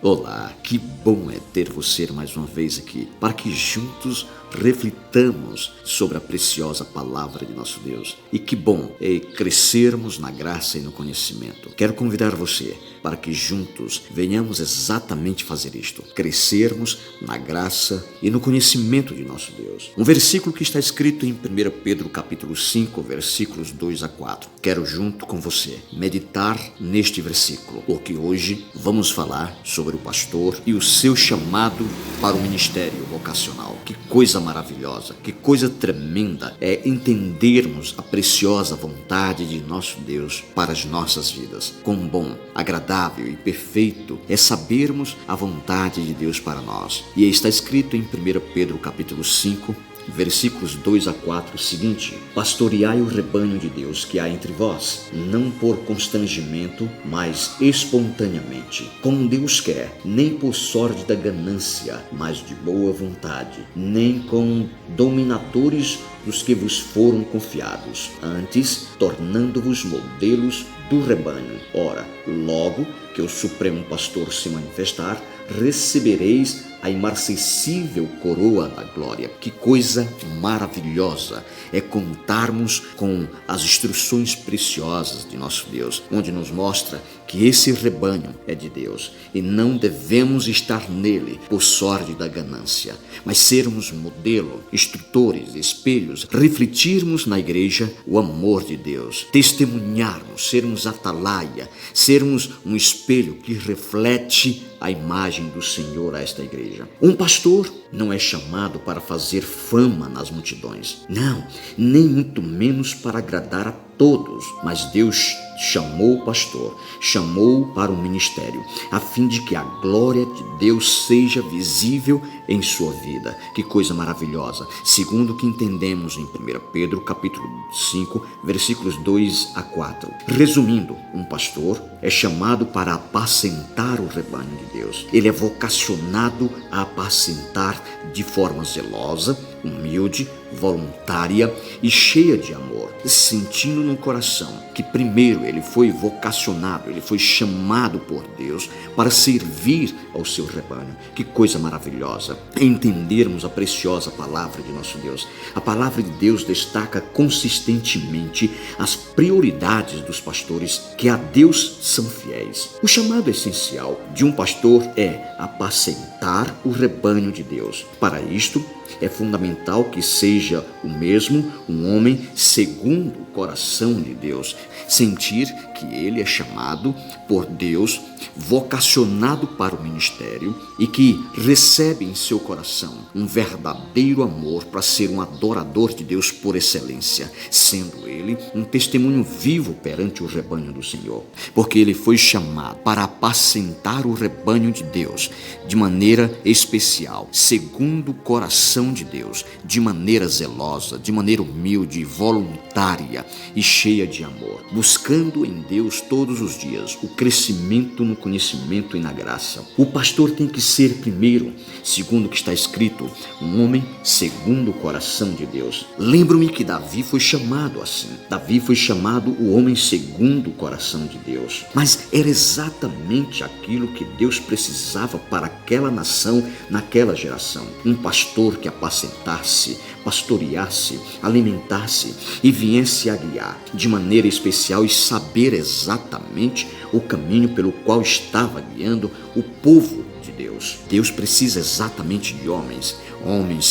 Olá, que bom é ter você mais uma vez aqui, para que juntos reflitamos sobre a preciosa palavra de nosso Deus. E que bom é crescermos na graça e no conhecimento. Quero convidar você para que juntos venhamos exatamente fazer isto, crescermos na graça e no conhecimento de nosso Deus. Um versículo que está escrito em 1 Pedro capítulo 5, versículos 2 a 4. Quero junto com você meditar neste versículo, porque hoje vamos falar sobre o pastor e o seu chamado para o ministério vocacional. Que coisa maravilhosa, que coisa tremenda é entendermos a preciosa vontade de nosso Deus para as nossas vidas. Quão bom, agradável e perfeito é sabermos a vontade de Deus para nós. E está escrito em 1 Pedro capítulo 5, versículos 2 a 4, o seguinte: pastoreai o rebanho de Deus que há entre vós, não por constrangimento, mas espontaneamente, como Deus quer, nem por sorte da ganância, mas de boa vontade, nem com dominadores dos que vos foram confiados, antes tornando-vos modelos do rebanho. Ora, logo que o Supremo Pastor se manifestar, recebereis a imarcessível coroa da glória. Que coisa maravilhosa é contarmos com as instruções preciosas de nosso Deus, onde nos mostra que esse rebanho é de Deus e não devemos estar nele por sorte da ganância, mas sermos modelo, instrutores, espelhos, refletirmos na igreja o amor de Deus, testemunharmos, sermos atalaia, sermos um espelho que reflete a imagem do Senhor a esta igreja. Um pastor não é chamado para fazer fama nas multidões, não, nem muito menos para agradar a todos, mas Deus chamou o pastor, chamou para o ministério, a fim de que a glória de Deus seja visível em sua vida. Que coisa maravilhosa, segundo o que entendemos em 1 Pedro capítulo 5, versículos 2 a 4. Resumindo, um pastor é chamado para apacentar o rebanho de Deus. Ele é vocacionado a apacentar de forma zelosa, humilde, voluntária e cheia de amor, sentindo no coração que primeiro ele foi vocacionado, ele foi chamado por Deus para servir ao seu rebanho. Que coisa maravilhosa é entendermos a preciosa palavra de nosso Deus. A palavra de Deus destaca consistentemente as prioridades dos pastores que a Deus são fiéis. O chamado essencial de um pastor é apacentar o rebanho de Deus. Para isto, é fundamental que seja o mesmo um homem segundo o coração de Deus, sentir que ele é chamado por Deus, vocacionado para o ministério e que recebe em seu coração um verdadeiro amor para ser um adorador de Deus por excelência, sendo ele um testemunho vivo perante o rebanho do Senhor, porque ele foi chamado para apacentar o rebanho de Deus de maneira especial, segundo o coração de Deus, de maneira zelosa, de maneira humilde, voluntária e cheia de amor, buscando em Deus todos os dias o crescimento no conhecimento e na graça. O pastor tem que ser primeiro, segundo o que está escrito, um homem segundo o coração de Deus. Lembro-me que Davi foi chamado assim. Davi foi chamado o homem segundo o coração de Deus. Mas era exatamente aquilo que Deus precisava para aquela nação, naquela geração. Um pastor que apacentasse, pastoreasse, alimentasse e viesse a guiar de maneira especial e saber exatamente o caminho pelo qual estava guiando o povo de Deus. Deus precisa exatamente de homens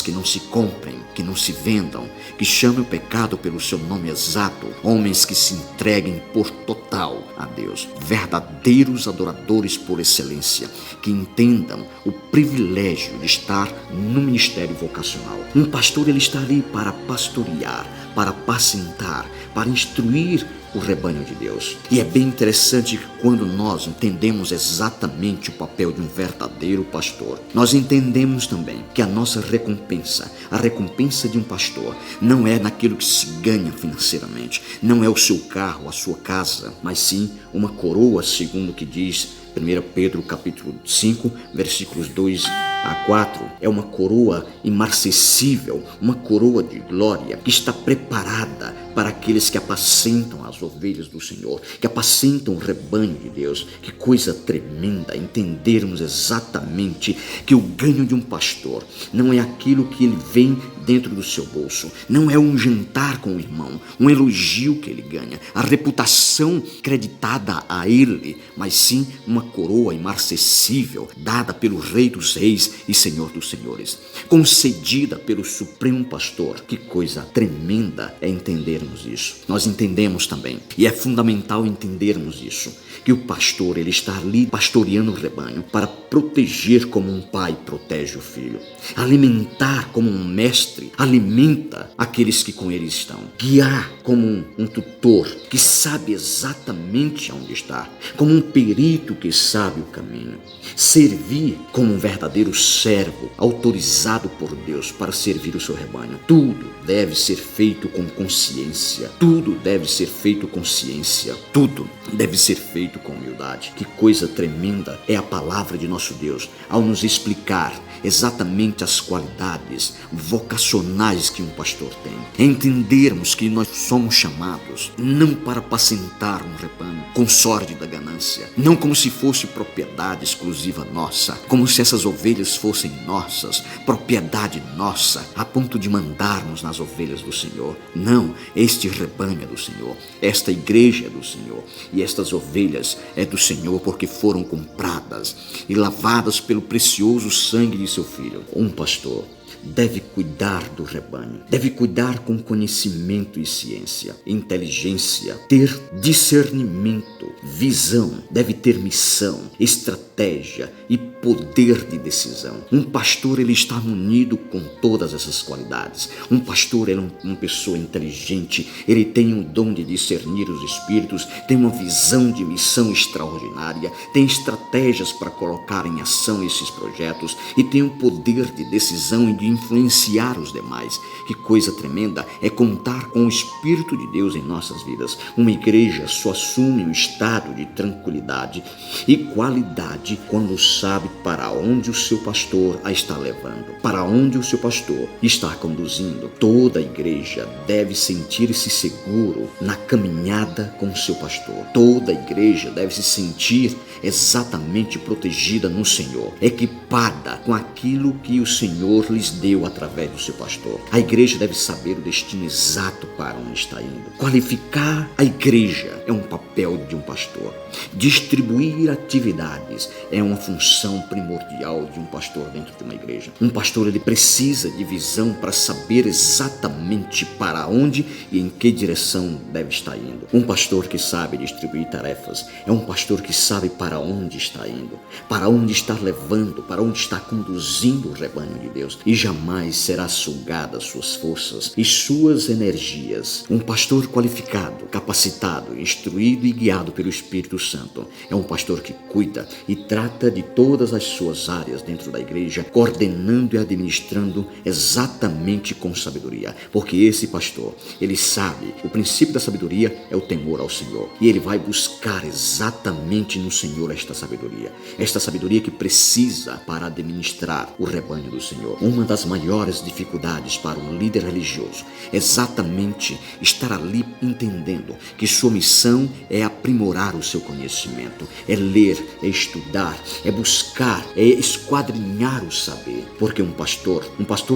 que não se comprem, que não se vendam, que chamem o pecado pelo seu nome exato, homens que se entreguem por total a Deus, verdadeiros adoradores por excelência, que entendam o privilégio de estar no ministério vocacional. Um pastor, ele está ali para pastorear, para apacentar, para instruir o rebanho de Deus. E é bem interessante que quando nós entendemos exatamente o papel de um verdadeiro pastor, nós entendemos também que a nossa recompensa, a recompensa de um pastor, não é naquilo que se ganha financeiramente, não é o seu carro, a sua casa, mas sim uma coroa, segundo o que diz 1 Pedro capítulo 5, versículos 2 a 4, é uma coroa imarcessível, uma coroa de glória que está preparada para aqueles que apacentam as ovelhas do Senhor, que apacentam o rebanho de Deus. Que coisa tremenda entendermos exatamente que o ganho de um pastor não é aquilo que ele vem dentro do seu bolso, não é um jantar com o irmão, um elogio que ele ganha, a reputação creditada a ele, mas sim uma coroa imarcessível dada pelo Rei dos Reis e Senhor dos Senhores, concedida pelo Supremo Pastor. Que coisa tremenda é entendermos isso. Nós entendemos também, e é fundamental entendermos isso, que o pastor, ele está ali pastoreando o rebanho para proteger como um pai protege o filho, alimentar como um mestre alimenta aqueles que com ele estão, guiar como um tutor que sabe exatamente onde está, como um perito que sabe o caminho, servir como um verdadeiro servo autorizado por Deus para servir o seu rebanho. Tudo deve ser feito com consciência, tudo deve ser feito com ciência, tudo deve ser feito com humildade. Que coisa tremenda é a palavra de nosso Deus ao nos explicar exatamente as qualidades vocacionais que um pastor tem. É entendermos que nós somos chamados não para apacentar um rebanho com sórdida ganância, não como se fosse propriedade exclusiva nossa, como se essas ovelhas fossem nossas, propriedade nossa, a ponto de mandarmos nas ovelhas do Senhor. Não, este rebanho é do Senhor, esta igreja é do Senhor, e estas ovelhas é do Senhor porque foram compradas e lavadas pelo precioso sangue de seu Filho. Um pastor deve cuidar do rebanho, deve cuidar com conhecimento e ciência, inteligência, ter discernimento, visão, deve ter missão, estratégia e poder de decisão. Um pastor, ele está munido com todas essas qualidades. Um pastor, ele é uma pessoa inteligente, ele tem o dom de discernir os espíritos, tem uma visão de missão extraordinária, tem estratégias para colocar em ação esses projetos e tem o poder de decisão e de influenciar os demais. Que coisa tremenda é contar com o Espírito de Deus em nossas vidas. Uma igreja só assume um estado de tranquilidade e qualidade quando sabe para onde o seu pastor a está levando, para onde o seu pastor está conduzindo. Toda a igreja deve sentir-se seguro na caminhada com o seu pastor. Toda a igreja deve se sentir exatamente protegida no Senhor, equipada com aquilo que o Senhor lhes deu através do seu pastor. A igreja deve saber o destino exato para onde está indo. Qualificar a igreja é um papel de um pastor. Distribuir atividades é uma função primordial de um pastor dentro de uma igreja. Um pastor, ele precisa de visão para saber exatamente para onde e em que direção deve estar indo. Um pastor que sabe distribuir tarefas é um pastor que sabe para onde está indo, para onde está levando, para onde está conduzindo o rebanho de Deus, e jamais será sugada suas forças e suas energias. Um pastor qualificado, capacitado, instruído e guiado pelo Espírito Santo é um pastor que cuida e trata de todas as suas áreas dentro da igreja, coordenando e administrando exatamente com sabedoria, porque esse pastor, ele sabe, o princípio da sabedoria é o temor ao Senhor, e ele vai buscar exatamente no Senhor esta sabedoria que precisa para administrar o rebanho do Senhor. Uma das maiores dificuldades para um líder religioso é exatamente estar ali entendendo que sua missão é aprimorar o seu conhecimento, é ler, é estudar, é buscar, é esquadrinhar o saber, porque um pastor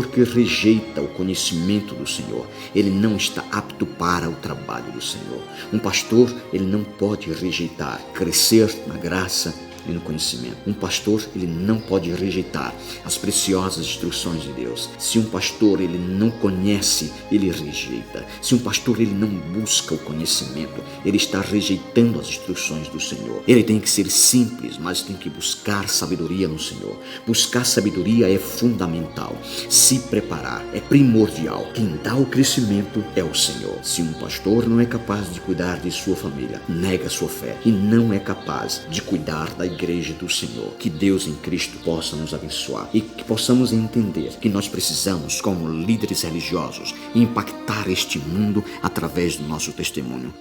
que rejeita o conhecimento do Senhor, ele não está apto para o trabalho do Senhor. Um pastor, ele não pode rejeitar, crescer na graça e no conhecimento. Um pastor, ele não pode rejeitar as preciosas instruções de Deus. Se um pastor, ele não conhece, ele rejeita. Se um pastor, ele não busca o conhecimento, ele está rejeitando as instruções do Senhor. Ele tem que ser simples, mas tem que buscar sabedoria no Senhor. Buscar sabedoria é fundamental. Se preparar é primordial. Quem dá o crescimento é o Senhor. Se um pastor não é capaz de cuidar de sua família, nega sua fé e não é capaz de cuidar da igreja do Senhor. Que Deus em Cristo possa nos abençoar e que possamos entender que nós precisamos, como líderes religiosos, impactar este mundo através do nosso testemunho.